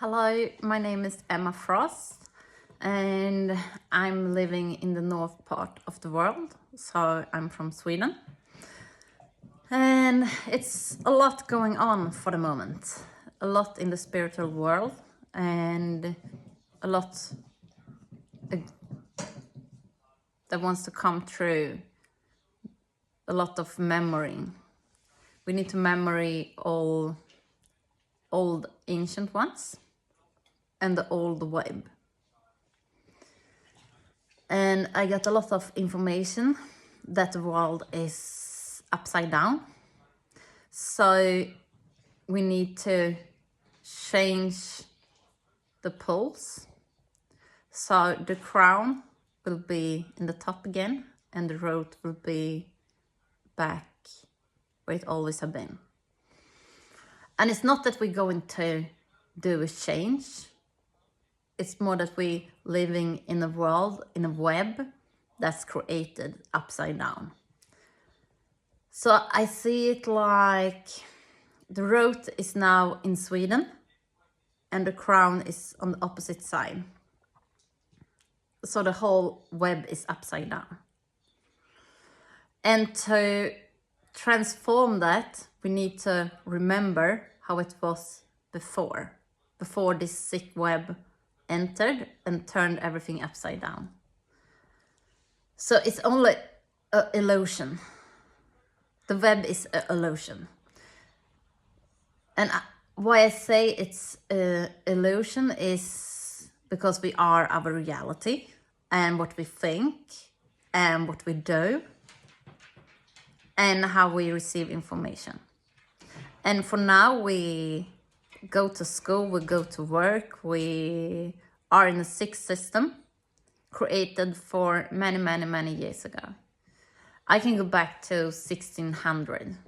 Hello, my name is Emma Frost and I'm living in the north part of the world, so I'm from Sweden. And it's a lot going on for the moment, a lot in the spiritual world and a lot that wants to come through, a lot of memory. We need to memory all old ancient ones and the old web. And I got a lot of information that the world is upside down. So we need to change the poles. So the crown will be in the top again and the root will be back where it always have been. And it's not that we're going to do a change. It's more that we living in a world, in a web that's created upside down. So I see it like the root is now in Sweden and the crown is on the opposite side. So the whole web is upside down. And to transform that, we need to remember how it was before this sick web entered and turned everything upside down. So it's only an illusion. The web is an illusion. And why I say it's an illusion is because we are our reality and what we think and what we do and how we receive information. And for now, we go to school, we go to work, we are in a sick system created for many years ago. I can go back to 1600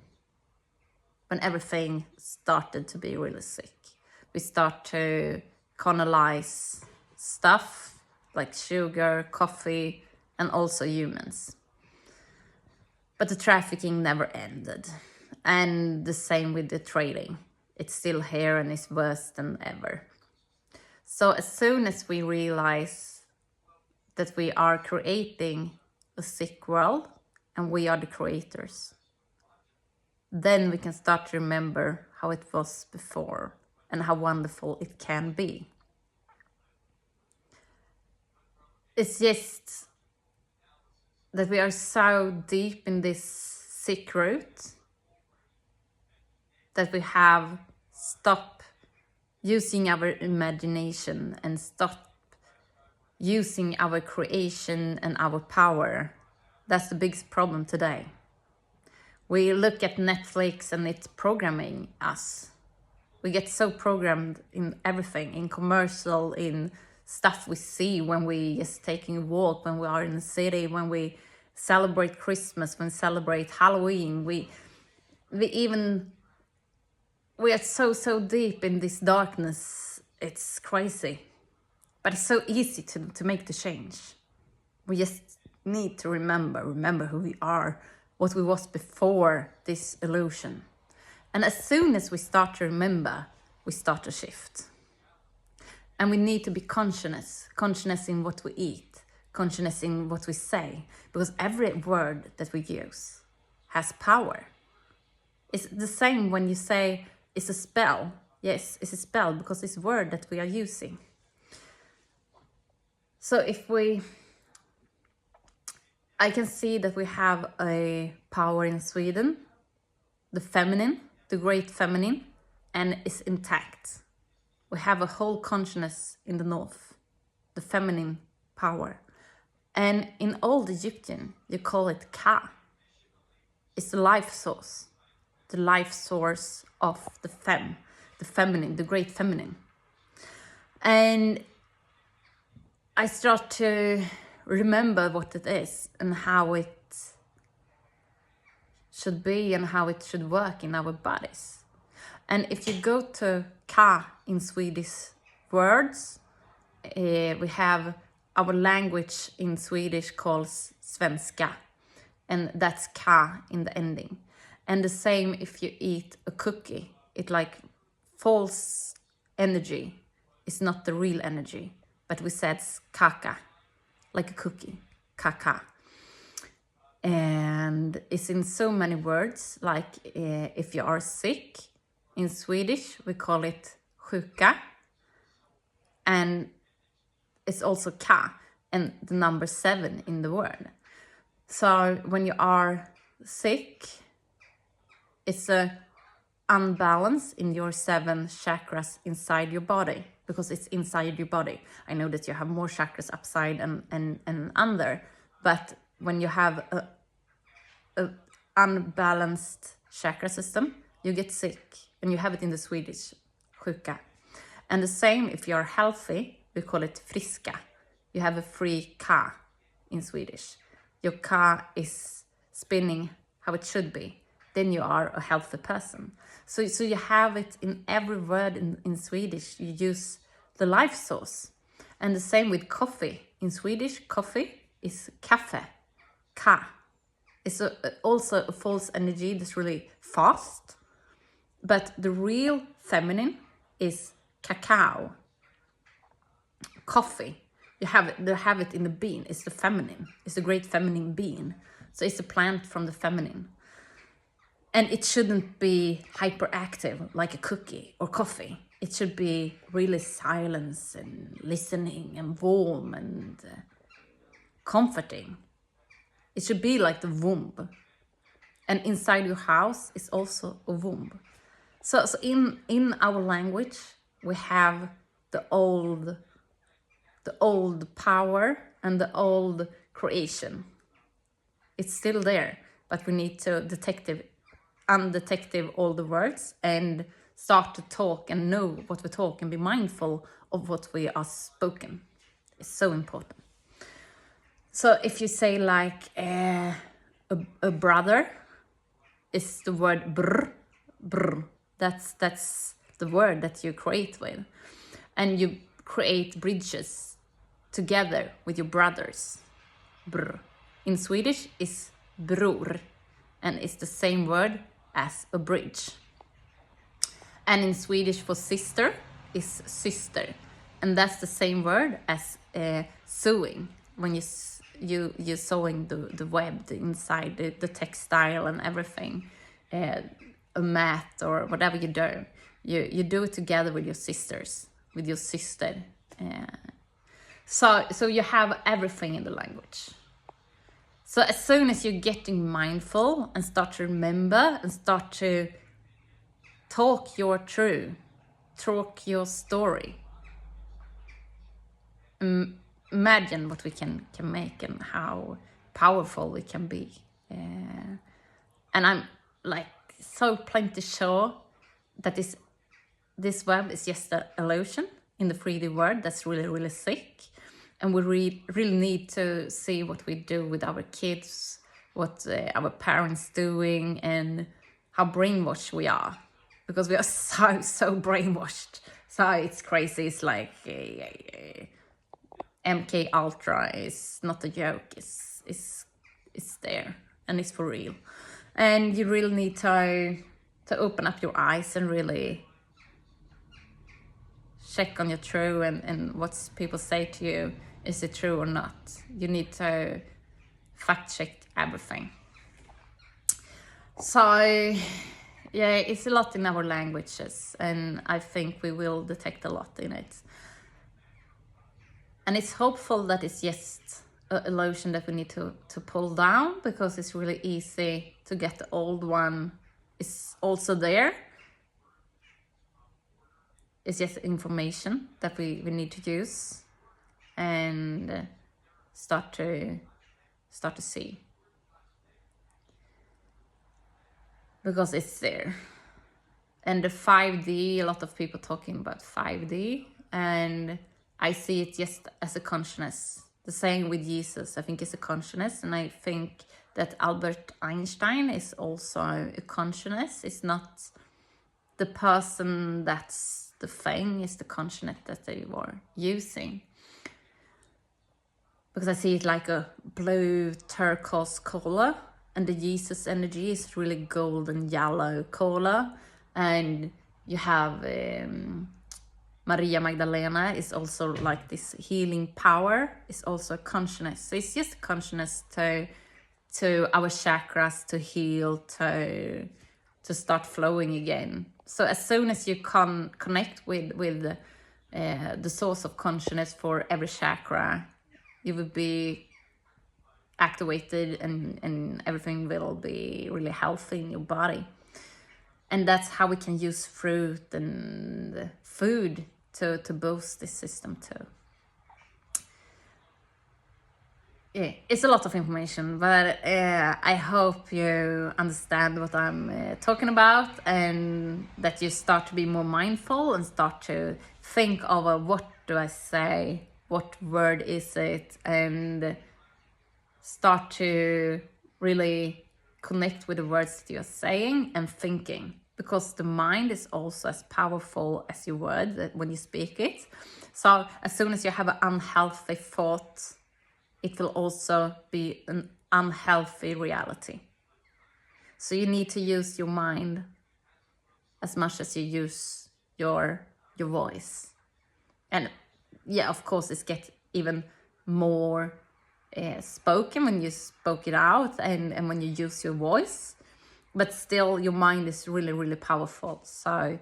when everything started to be really sick. We start to colonize stuff like sugar, coffee, and also humans. But the trafficking never ended. And the same with the trading. It's still here and it's worse than ever. So as soon as we realize that we are creating a sick world and we are the creators, then we can start to remember how it was before and how wonderful it can be. It's just that we are so deep in this sick root that we have stopped using our imagination and stop using our creation and our power. That's the biggest problem today. We look at Netflix and it's programming us. We get so programmed in everything, in commercial, in stuff we see when we just taking a walk, when we are in the city, when we celebrate Christmas, when we celebrate Halloween. We are so deep in this darkness, it's crazy. But it's so easy to make the change. We just need to remember who we are, what we was before this illusion. And as soon as we start to remember, we start to shift. And we need to be conscious in what we eat, conscious in what we say, because every word that we use has power. It's the same when you say, it's a spell. Yes, it's a spell because it's a word that we are using. So I can see that we have a power in Sweden, the feminine, the great feminine, and it's intact. We have a whole consciousness in the north, the feminine power. And in old Egyptian, you call it Ka. It's the life source of the feminine, the great feminine. And I start to remember what it is and how it should be and how it should work in our bodies. And if you go to Ka in Swedish words, we have our language in Swedish calls svenska, and that's Ka in the ending. And the same if you eat a cookie, it like false energy is not the real energy, but we said kaka, like a cookie, kaka. And it's in so many words, like if you are sick, in Swedish we call it sjuka, and it's also ka, and the number 7 in the word. So when you are sick, it's a unbalance in your 7 chakras inside your body, because it's inside your body. I know that you have more chakras upside and under, but when you have a unbalanced chakra system, you get sick, and you have it in the Swedish sjuka. And the same if you're healthy, we call it friska. You have a free ka in Swedish. Your ka is spinning how it should be. Then you are a healthy person. So you have it in every word in Swedish. You use the life source. And the same with coffee. In Swedish, coffee is kaffe, ka. It's also a false energy that's really fast. But the real feminine is cacao, coffee. They have it in the bean. It's the feminine. It's the great feminine bean. So it's a plant from the feminine. And it shouldn't be hyperactive like a cookie or coffee. It should be really silence and listening and warm and comforting. It should be like the womb. And inside your house is also a womb. So in our language, we have the old power and the old creation. It's still there, but we need to undetective all the words and start to talk and know what we talk and be mindful of what we are spoken. It's so important. So if you say like a brother, is the word brr. That's the word that you create with, and you create bridges together with your brothers. Brr. In Swedish is bror, and it's the same word as a bridge. And in Swedish for sister is syster, and that's the same word as sewing. When you're sewing the web inside the textile and everything, a mat or whatever you do, you do it together with your sisters, with your sister. So you have everything in the language. So as soon as you're getting mindful and start to remember and start to talk your truth, talk your story, imagine what we can make and how powerful we can be. And I'm like so plenty sure that this web is just an illusion in the 3D world that's really, really sick. And we really need to see what we do with our kids, what our parents doing, and how brainwashed we are. Because we are so brainwashed. So it's crazy. It's like MK Ultra is not a joke. It's there, and it's for real. And you really need to open up your eyes and really check on your truth and what people say to you. Is it true or not? You need to fact check everything. So yeah, it's a lot in our languages, and I think we will detect a lot in it. And it's hopeful that it's just an illusion that we need to pull down, because it's really easy to get the old one is also there. It's just information that we need to use and start to see, because it's there. And the 5D, a lot of people talking about 5D, and I see it just as a consciousness. The same with Jesus, I think it's a consciousness, and I think that Albert Einstein is also a consciousness. It's not the person that's the thing, it's the consciousness that they were using. Because I see it like a blue turquoise color, and the Jesus energy is really golden yellow color, and you have Maria Magdalena is also like this healing power, is also consciousness. So it's just consciousness to our chakras to heal, to start flowing again. So as soon as you connect with the source of consciousness for every chakra, you will be activated, and everything will be really healthy in your body. And that's how we can use fruit and food to boost this system too. Yeah, it's a lot of information, but I hope you understand what I'm talking about, and that you start to be more mindful and start to think over what do I say, what word is it, and start to really connect with the words that you're saying and thinking, because the mind is also as powerful as your word when you speak it. So as soon as you have an unhealthy thought, it will also be an unhealthy reality. So you need to use your mind as much as you use your voice. And yeah, of course, it gets even more spoken when you spoke it out, and when you use your voice. But still, your mind is really, really powerful. So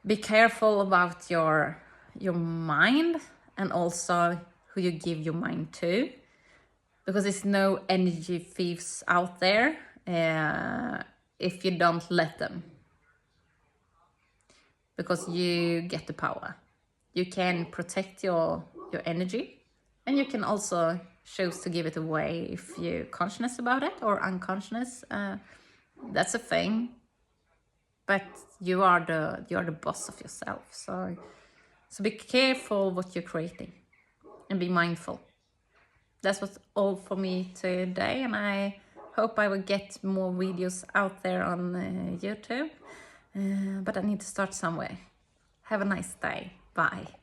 be careful about your mind, and also who you give your mind to, because there's no energy thieves out there if you don't let them, because you get the power. You can protect your energy, and you can also choose to give it away if you're conscious about it or unconscious. That's a thing, but you are the boss of yourself. So be careful what you're creating, and be mindful. That's what's all for me today, and I hope I will get more videos out there on YouTube. But I need to start somewhere. Have a nice day. Bye.